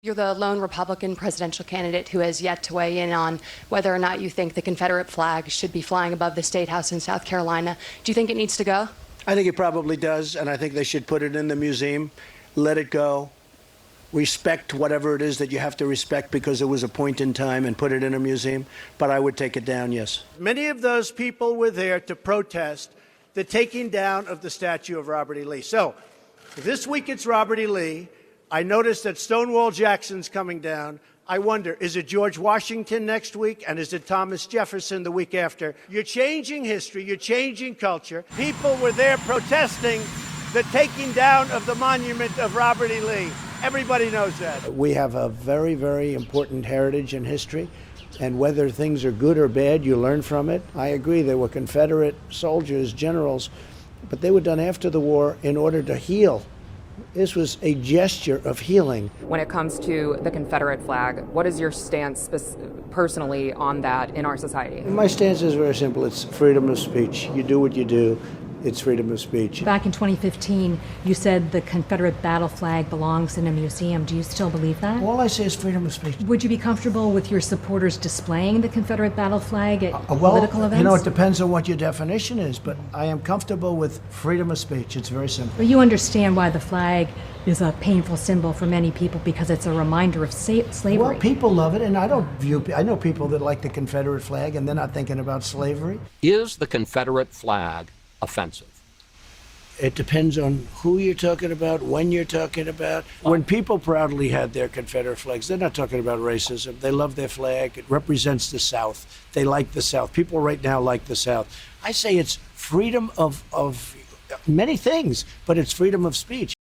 You're the lone Republican presidential candidate who has yet to weigh in on whether or not you think the Confederate flag should be flying above the State House in South Carolina. Do you think it needs to go? I think it probably does, and I think they should put it in the museum, let it go, respect whatever it is that you have to respect because it was a point in time, and put it in a museum. But I would take it down, yes. Many of those people were there to protest the taking down of the statue of Robert E. Lee. So this week it's Robert E. Lee. I noticed that Stonewall Jackson's coming down. I wonder, is it George Washington next week? And is it Thomas Jefferson the week after? You're changing history. You're changing culture. People were there protesting the taking down of the monument of Robert E. Lee. Everybody knows that. We have a very, very important heritage and history. And whether things are good or bad, you learn from it. I agree, there were Confederate soldiers, generals, but they were done after the war in order to heal. This was a gesture of healing. When it comes to the Confederate flag, what is your stance personally on that in our society? My stance is very simple. It's freedom of speech. You do what you do. It's freedom of speech. Back in 2015, you said the Confederate battle flag belongs in a museum. Do you still believe that? All I say is freedom of speech. Would you be comfortable with your supporters displaying the Confederate battle flag at political events? You know, it depends on what your definition is, but I am comfortable with freedom of speech. It's very simple. But you understand why the flag is a painful symbol for many people because it's a reminder of slavery. Well, people love it, and I know people that like the Confederate flag, and they're not thinking about slavery. Is the Confederate flag offensive? It depends on who you're talking about, when you're talking about. When people proudly had their Confederate flags, they're not talking about racism. They love their flag. It represents the South. They like the South. People right now like the South. I say it's freedom of many things, but it's freedom of speech.